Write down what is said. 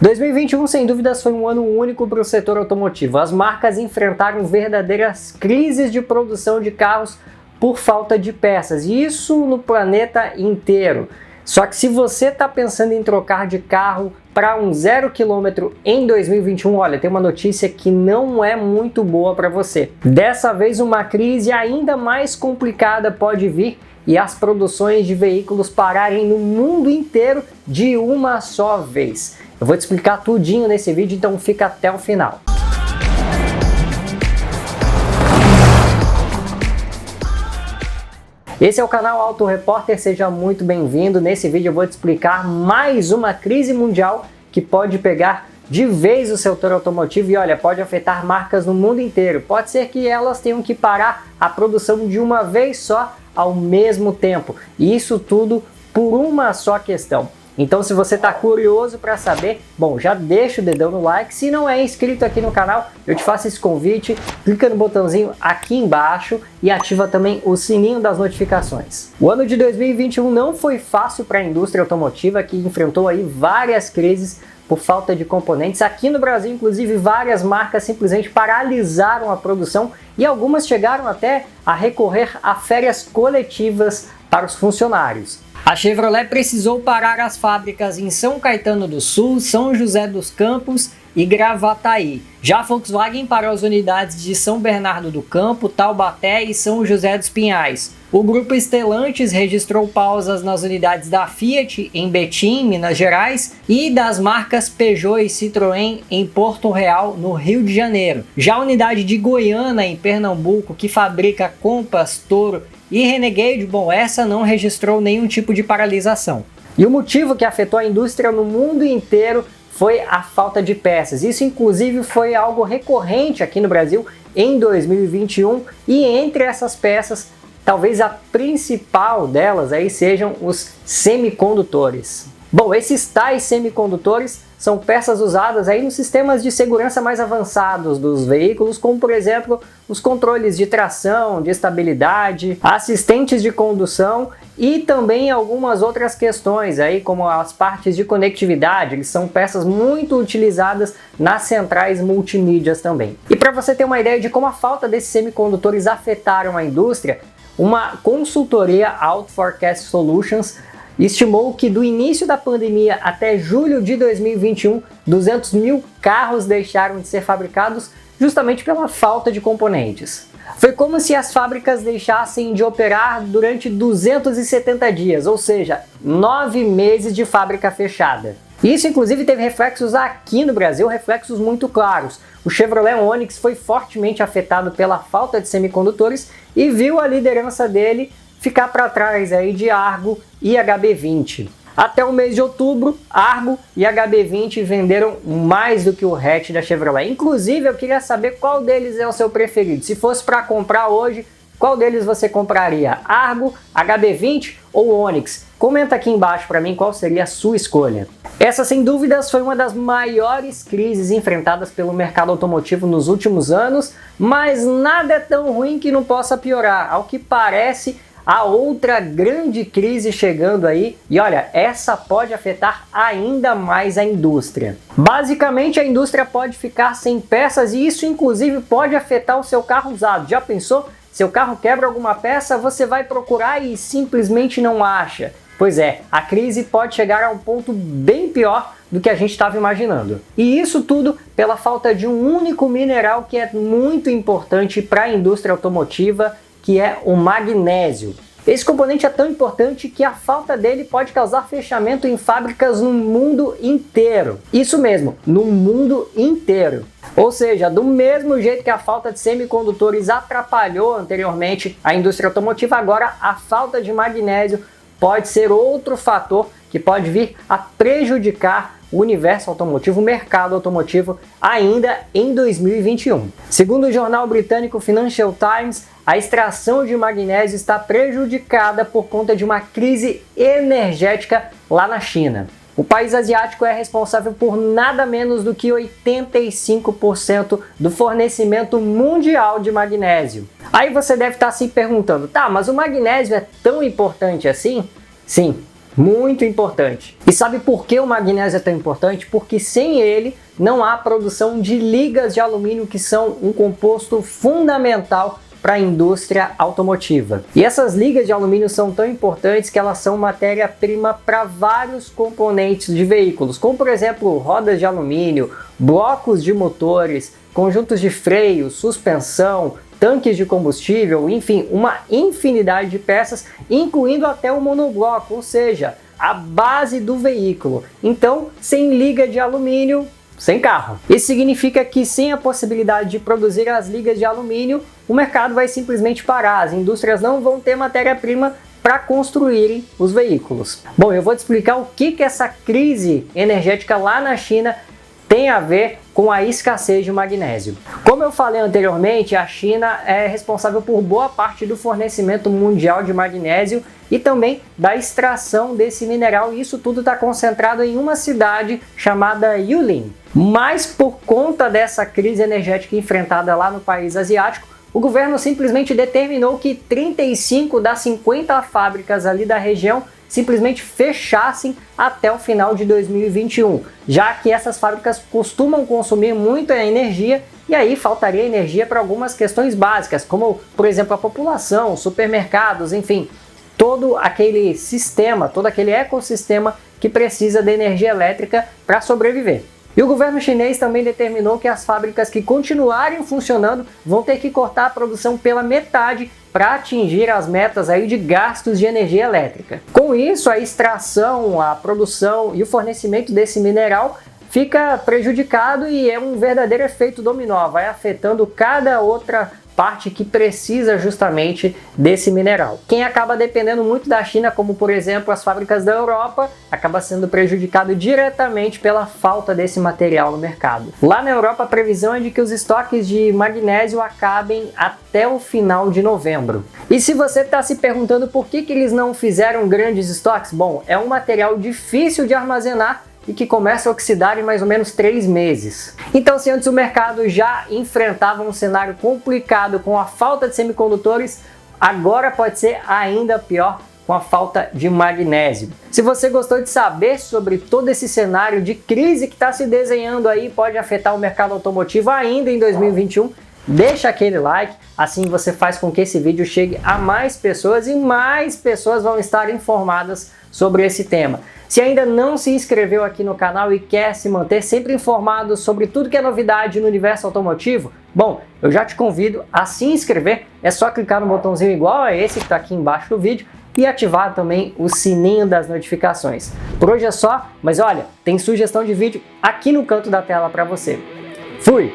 2021, sem dúvidas, foi um ano único para o setor automotivo. As marcas enfrentaram verdadeiras crises de produção de carros por falta de peças, e isso no planeta inteiro. Só que se você está pensando em trocar de carro para um 0 km em 2021, olha, tem uma notícia que não é muito boa para você. Dessa vez, uma crise ainda mais complicada pode vir e as produções de veículos pararem no mundo inteiro de uma só vez. Eu vou te explicar tudinho nesse vídeo, então fica até o final. Esse é o canal Auto Repórter, seja muito bem-vindo. Nesse vídeo eu vou te explicar mais uma crise mundial que pode pegar de vez o setor automotivo e olha, pode afetar marcas no mundo inteiro. Pode ser que elas tenham que parar a produção de uma vez só ao mesmo tempo. E isso tudo por uma só questão. Então, se você está curioso para saber, bom, já deixa o dedão no like. Se não é inscrito aqui no canal, eu te faço esse convite, clica no botãozinho aqui embaixo e ativa também o sininho das notificações. O ano de 2021 não foi fácil para a indústria automotiva, que enfrentou aí várias crises por falta de componentes. Aqui no Brasil, inclusive, várias marcas simplesmente paralisaram a produção e algumas chegaram até a recorrer a férias coletivas para os funcionários. A Chevrolet precisou parar as fábricas em São Caetano do Sul, São José dos Campos e Gravataí. Já a Volkswagen parou as unidades de São Bernardo do Campo, Taubaté e São José dos Pinhais. O grupo Stellantis registrou pausas nas unidades da Fiat em Betim, Minas Gerais, e das marcas Peugeot e Citroën em Porto Real, no Rio de Janeiro. Já a unidade de Goiânia, em Pernambuco, que fabrica Compass, Toro e Renegade, bom, essa não registrou nenhum tipo de paralisação. E o motivo que afetou a indústria no mundo inteiro foi a falta de peças. Isso, inclusive, foi algo recorrente aqui no Brasil em 2021, e entre essas peças, talvez a principal delas aí sejam os semicondutores. Bom, esses tais semicondutores são peças usadas aí nos sistemas de segurança mais avançados dos veículos, como por exemplo os controles de tração, de estabilidade, assistentes de condução e também algumas outras questões aí, como as partes de conectividade. Eles são peças muito utilizadas nas centrais multimídias também. E para você ter uma ideia de como a falta desses semicondutores afetaram a indústria, uma consultoria Auto Forecast Solutions estimou que do início da pandemia até julho de 2021, 200 mil carros deixaram de ser fabricados justamente pela falta de componentes. Foi como se as fábricas deixassem de operar durante 270 dias, ou seja, 9 meses de fábrica fechada. Isso inclusive teve reflexos aqui no Brasil, reflexos muito claros. O Chevrolet Onix foi fortemente afetado pela falta de semicondutores e viu a liderança dele ficar para trás aí de Argo e HB20. Até o mês de outubro, Argo e HB20 venderam mais do que o hatch da Chevrolet. Inclusive, eu queria saber qual deles é o seu preferido. Se fosse para comprar hoje, qual deles você compraria? Argo, HB20 ou Onix? Comenta aqui embaixo para mim qual seria a sua escolha. Essa, sem dúvidas, foi uma das maiores crises enfrentadas pelo mercado automotivo nos últimos anos, mas nada é tão ruim que não possa piorar. Ao que parece, há outra grande crise chegando aí e olha, essa pode afetar ainda mais a indústria. Basicamente, a indústria pode ficar sem peças e isso inclusive pode afetar o seu carro usado. Já pensou? Seu carro quebra alguma peça, você vai procurar e simplesmente não acha. Pois é, a crise pode chegar a um ponto bem pior do que a gente estava imaginando. E isso tudo pela falta de um único mineral que é muito importante para a indústria automotiva, que é o magnésio. Esse componente é tão importante que a falta dele pode causar fechamento em fábricas no mundo inteiro. Isso mesmo, no mundo inteiro. Ou seja, do mesmo jeito que a falta de semicondutores atrapalhou anteriormente a indústria automotiva, agora a falta de magnésio pode ser outro fator que pode vir a prejudicar o universo automotivo, o mercado automotivo, ainda em 2021. Segundo o jornal britânico Financial Times, a extração de magnésio está prejudicada por conta de uma crise energética lá na China. O país asiático é responsável por nada menos do que 85% do fornecimento mundial de magnésio. Aí você deve estar se perguntando, tá, mas o magnésio é tão importante assim? Sim, Muito importante. E sabe por que o magnésio é tão importante? Porque sem ele não há produção de ligas de alumínio, que são um composto fundamental para a indústria automotiva. E essas ligas de alumínio são tão importantes que elas são matéria-prima para vários componentes de veículos, como por exemplo rodas de alumínio, blocos de motores, conjuntos de freio, suspensão, tanques de combustível, enfim, uma infinidade de peças, incluindo até o monobloco, ou seja, a base do veículo. Então, sem liga de alumínio, sem carro. Isso significa que sem a possibilidade de produzir as ligas de alumínio, o mercado vai simplesmente parar, as indústrias não vão ter matéria-prima para construírem os veículos. Bom, eu vou te explicar o que essa crise energética lá na China tem a ver com a escassez de magnésio. Como eu falei anteriormente, a China é responsável por boa parte do fornecimento mundial de magnésio e também da extração desse mineral, e isso tudo está concentrado em uma cidade chamada Yulin. Mas por conta dessa crise energética enfrentada lá no país asiático, o governo simplesmente determinou que 35 das 50 fábricas ali da região simplesmente fechassem até o final de 2021, já que essas fábricas costumam consumir muita energia e aí faltaria energia para algumas questões básicas, como por exemplo a população, supermercados, enfim, todo aquele sistema, todo aquele ecossistema que precisa de energia elétrica para sobreviver. E o governo chinês também determinou que as fábricas que continuarem funcionando vão ter que cortar a produção pela metade para atingir as metas aí de gastos de energia elétrica. Com isso, a extração, a produção e o fornecimento desse mineral fica prejudicado e é um verdadeiro efeito dominó, vai afetando cada outra parte que precisa justamente desse mineral. Quem acaba dependendo muito da China, como por exemplo as fábricas da Europa, acaba sendo prejudicado diretamente pela falta desse material no mercado. Lá na Europa a previsão é de que os estoques de magnésio acabem até o final de novembro. E se você está se perguntando por que eles não fizeram grandes estoques, bom, é um material difícil de armazenar e que começa a oxidar em mais ou menos 3 meses. Então, se antes o mercado já enfrentava um cenário complicado com a falta de semicondutores, agora pode ser ainda pior com a falta de magnésio. Se você gostou de saber sobre todo esse cenário de crise que está se desenhando aí, pode afetar o mercado automotivo ainda em 2021, deixa aquele like, assim você faz com que esse vídeo chegue a mais pessoas e mais pessoas vão estar informadas sobre esse tema. Se ainda não se inscreveu aqui no canal e quer se manter sempre informado sobre tudo que é novidade no universo automotivo, bom, eu já te convido a se inscrever, é só clicar no botãozinho igual a esse que está aqui embaixo do vídeo e ativar também o sininho das notificações. Por hoje é só, mas olha, tem sugestão de vídeo aqui no canto da tela para você. Fui!